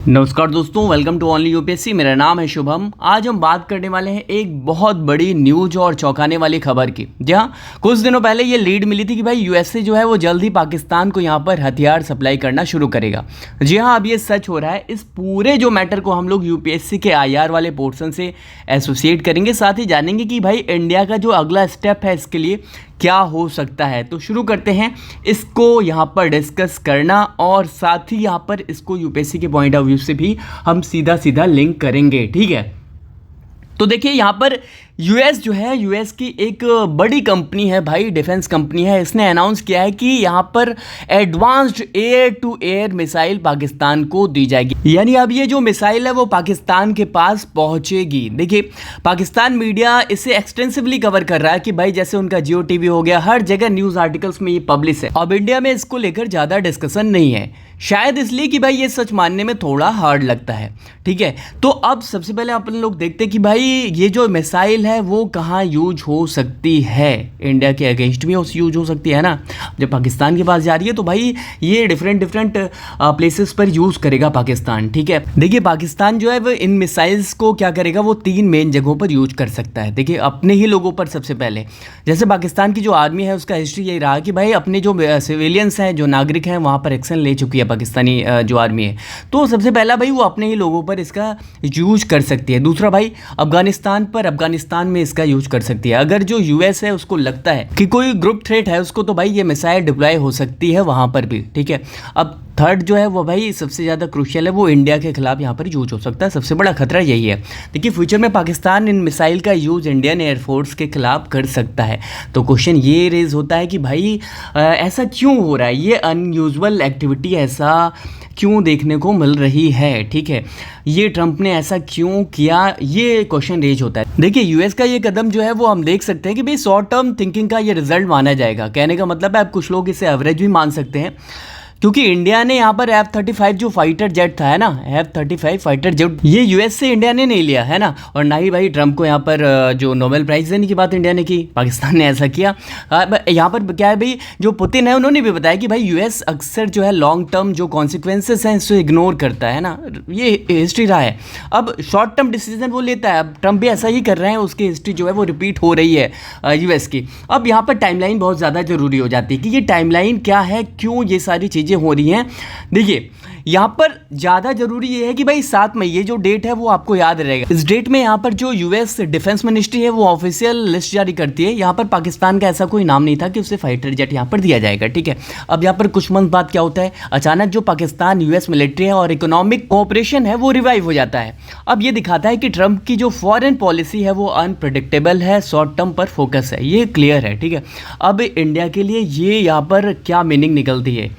नमस्कार दोस्तों, welcome to only UPSC. मेरा नाम है शुभम। आज हम बात करने वाले हैं एक बहुत बड़ी न्यूज और चौंकाने वाली खबर की। जी हाँ, कुछ दिनों पहले ये लीड मिली थी कि भाई यूएसए जो है वो जल्द ही पाकिस्तान को यहाँ पर हथियार सप्लाई करना शुरू करेगा। जी हाँ, अब ये सच हो रहा है। इस पूरे जो मैटर को हम लोग यूपीएससी के आईआर वाले पोर्शन से एसोसिएट करेंगे, साथ ही जानेंगे कि भाई इंडिया का जो अगला स्टेप है इसके लिए क्या हो सकता है। तो शुरू करते हैं इसको यहाँ पर डिस्कस करना, और साथ ही यहाँ पर इसको यूपीएससी के पॉइंट ऑफ व्यू से भी हम सीधा सीधा लिंक करेंगे। ठीक है, तो देखिए यहाँ पर यूएस जो है, यूएस की एक बड़ी कंपनी है भाई, डिफेंस कंपनी है। इसने अनाउंस किया है कि यहाँ पर advanced air to air missile Pakistan को दी जाएगी। यानी अब ये जो मिसाइल है वो पाकिस्तान के पास पहुंचेगी। देखिए, पाकिस्तान मीडिया इसे एक्सटेंसिवली कवर कर रहा है कि भाई जैसे उनका जियो टीवी हो गया, हर जगह न्यूज़ आर्टिकल्स में ये पब्लिश है। अब इंडिया में इसको लेकर ज़्यादा डिस्कशन नहीं है, शायद इसलिए कि भाई ये सच मानने में थोड़ा हार्ड लगता है। ठीक है, तो अब सबसे पहले अपन लोग देखते हैं कि भाई ये जो मिसाइल है वो कहाँ यूज हो सकती है। इंडिया के अगेंस्ट भी यूज हो सकती है ना। जब पाकिस्तान के पास जा रही है तो भाई ये डिफरेंट प्लेसेस पर यूज़ करेगा पाकिस्तान। ठीक है, देखिए पाकिस्तान जो है वो इन मिसाइल्स को क्या करेगा, वो 3 मेन जगहों पर यूज कर सकता है। देखिए, अपने ही लोगों पर सबसे पहले, जैसे पाकिस्तान की जो आर्मी है उसका हिस्ट्री यही रहा कि भाई अपने जो सिविलियंस हैं, जो नागरिक हैं, वहाँ पर एक्शन ले चुकी है पाकिस्तानी जो आर्मी है। तो सबसे पहला भाई वो अपने ही लोगों पर इसका यूज कर सकती है। दूसरा भाई अफगानिस्तान में इसका यूज कर सकती है। अगर जो यूएस है उसको लगता है कि कोई ग्रुप थ्रेट है उसको, तो भाई ये मिसाइल डिप्लॉय हो सकती है वहाँ पर भी। ठीक है, अब थर्ड जो है वो भाई सबसे ज़्यादा क्रूशियल है, वो इंडिया के खिलाफ यहाँ पर यूज हो सकता है। सबसे बड़ा खतरा यही है। देखिए, फ्यूचर में पाकिस्तान इन मिसाइल का यूज़ इंडियन एयरफोर्स के खिलाफ कर सकता है। तो क्वेश्चन ये रेज होता है कि भाई ऐसा क्यों हो रहा है, ये अनयूजुअल एक्टिविटी ऐसा क्यों देखने को मिल रही है। ठीक है, ये ट्रंप ने ऐसा क्यों किया, ये क्वेश्चन रेज होता है। देखिए, यूएस का ये कदम जो है वो हम देख सकते हैं कि भाई शॉर्ट टर्म थिंकिंग का ये रिजल्ट माना जाएगा। कहने का मतलब है, अब कुछ लोग इसे एवरेज भी मान सकते हैं, क्योंकि इंडिया ने यहाँ पर F-35 जो फाइटर जेट था है ना, F-35 फाइटर जेट, ये यूएस से इंडिया ने नहीं लिया है ना। और ना ही भाई ट्रंप को यहाँ पर जो नोबेल प्राइज़ देने की बात इंडिया ने की, पाकिस्तान ने ऐसा किया। यहाँ पर क्या है भाई, जो पुतिन है उन्होंने भी बताया कि भाई यूएस अक्सर जो है लॉन्ग टर्म जो कॉन्सिक्वेंसेस हैं इसको इग्नोर करता है ना, ये हिस्ट्री रहा है। अब शॉर्ट टर्म डिसीजन वो लेता है, अब ट्रंप भी ऐसा ही कर रहे हैं, उसकी हिस्ट्री जो है वो रिपीट हो रही है यूएस की। अब यहाँ पर टाइमलाइन बहुत ज़्यादा ज़रूरी हो जाती है कि ये टाइमलाइन क्या है, क्यों ये सारी चीज़ें हो रही हैं। देखिए, यहाँ पर ज़्यादा ज़रूरी ये है कि भाई 7 मई ये जो डेट है वो आपको याद रहेगा। इस डेट में यहाँ पर जो यूएस डिफेंस मिनिस्ट्री है वो ऑफिशियल लिस्ट जारी करती है। यहाँ पर पाकिस्तान का ऐसा कोई नाम नहीं था कि उसे फाइटर जेट यहाँ पर दिया जाएगा। ठीक है, अब यहाँ पर कुछ मंथ बाद क्या होता है, अचानक जो पाकिस्तान यूएस मिलिट्री है और इकोनॉमिक कोऑपरेशन है वो रिवाइव हो जाता है। अब ये दिखाता है कि ट्रंप की जो फॉरेन पॉलिसी है वो अनप्रेडिक्टेबल है, शॉर्ट टर्म पर फोकस है, ये क्लियर है। ठीक है, अब इंडिया के लिए ये यहाँ पर क्या मीनिंग निकलती है,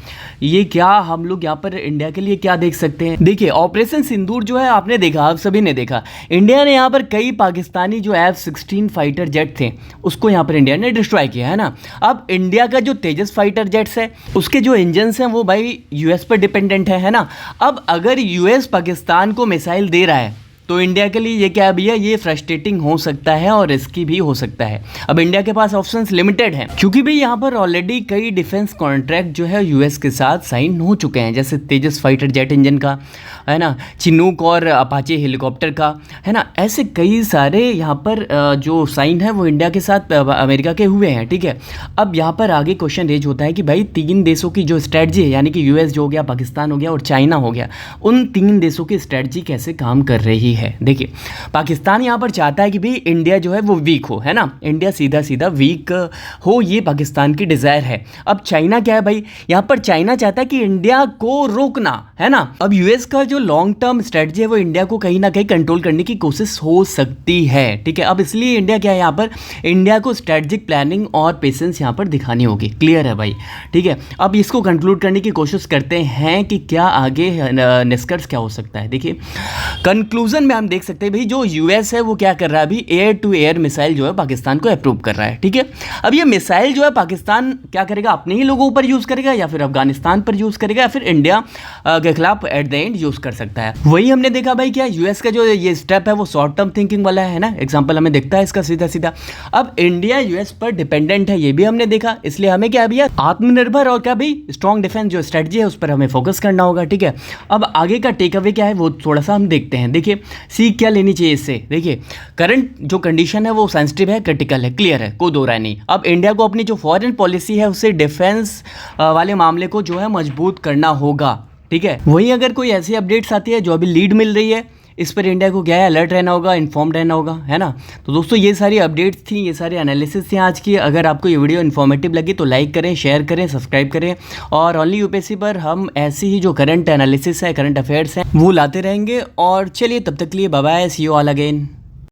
ये क्या हम लोग यहाँ पर इंडिया के लिए क्या देख सकते हैं। देखिए, ऑपरेशन सिंदूर जो है आपने देखा, आप सभी ने देखा, इंडिया ने यहाँ पर कई पाकिस्तानी जो F-16 फाइटर जेट थे उसको यहाँ पर इंडिया ने डिस्ट्रॉय किया है ना। अब इंडिया का जो तेजस फाइटर जेट्स है उसके जो इंजन्स हैं वो भाई यूएस पर डिपेंडेंट है ना। अब अगर यूएस पाकिस्तान को मिसाइल दे रहा है तो इंडिया के लिए ये क्या भैया, ये फ्रस्ट्रेटिंग हो सकता है और रिस्की भी हो सकता है। अब इंडिया के पास ऑप्शंस लिमिटेड हैं, क्योंकि भी यहाँ पर ऑलरेडी कई डिफेंस कॉन्ट्रैक्ट जो है यूएस के साथ साइन हो चुके हैं, जैसे तेजस फाइटर जेट इंजन का है ना, चिनूक और अपाचे हेलीकॉप्टर का है ना। ऐसे कई सारे यहाँ पर जो साइन है वो इंडिया के साथ अमेरिका के हुए हैं। ठीक है, अब यहाँ पर आगे क्वेश्चन रेज होता है कि भाई 3 देशों की जो स्ट्रेटजी है, यानी कि यूएस जो हो गया, पाकिस्तान हो गया और चाइना हो गया, उन 3 देशों की स्ट्रेटजी कैसे काम कर रही है। देखिए, पाकिस्तान यहाँ पर चाहता है कि भाई इंडिया जो है वो वीक हो, है ना, इंडिया सीधा सीधा वीक हो, ये पाकिस्तान की डिज़ायर है। अब चाइना क्या है भाई, यहाँ पर चाइना चाहता है कि इंडिया को रोकना, है ना। अब यूएस का जो लॉन्ग टर्म स्ट्रेटजी है वो इंडिया को कहीं ना कहीं कंट्रोल करने की कोशिश हो सकती है। ठीक है, अब इसलिए इंडिया क्या है, यहाँ पर इंडिया को स्ट्रेटजिक प्लानिंग और पेशेंस यहाँ पर दिखानी होगी। क्लियर है भाई। ठीक है, अब इसको कंक्लूड करने की कोशिश करते हैं कि क्या आगे निष्कर्ष क्या हो सकता है। देखिए, कंक्लूजन में हम देख सकते हैं भाई जो यूएस है वो क्या कर रहा है अभी, एयर टू एयर मिसाइल जो है पाकिस्तान को अप्रूव कर रहा है। ठीक है, अब ये मिसाइल जो है पाकिस्तान क्या करेगा, अपने ही लोगों पर यूज़ करेगा या फिर अफगानिस्तान पर यूज़ करेगा या फिर इंडिया के खिलाफ एट द एंड यूज़ कर सकता है। वही हमने देखा भाई क्या यूएस का जो ये स्टेप है वो शॉर्ट टर्म थिंकिंग वाला है ना, एग्जांपल हमें दिखता है इसका सीधा सीधा। अब इंडिया यूएस पर डिपेंडेंट है ये भी हमने देखा, इसलिए हमें क्या भैया आत्मनिर्भर और क्या भाई स्ट्रॉन्ग डिफेंस जो स्ट्रेटजी है उस पर हमें फोकस करना होगा, ठीक है। अब आगे का टेक अवे क्या है वो थोड़ा सा हम देखते हैं। देखिए सीख क्या लेनी चाहिए इससे, देखिए करंट जो कंडीशन है वो सेंसिटिव है, क्रिटिकल है, क्लियर है, कोई दो राय नहीं। अब इंडिया को अपनी जो फॉरेन पॉलिसी है उससे डिफेंस वाले मामले को जो है मजबूत करना होगा, ठीक है। वहीं अगर कोई ऐसी अपडेट्स आती है जो अभी लीड मिल रही है, इस पर इंडिया को क्या है अलर्ट रहना होगा, इन्फॉर्म रहना होगा, है ना। तो दोस्तों ये सारी अपडेट्स थी, ये सारे एनालिसिस थे आज की। अगर आपको ये वीडियो इन्फॉर्मेटिव लगी तो लाइक करें, शेयर करें, सब्सक्राइब करें। और ओनली यूपीएससी पर हम ऐसी ही जो करंट एनालिसिस है, करंट अफेयर्स हैं वो लाते रहेंगे। और चलिए तब तक के लिए bye bye, see you all again.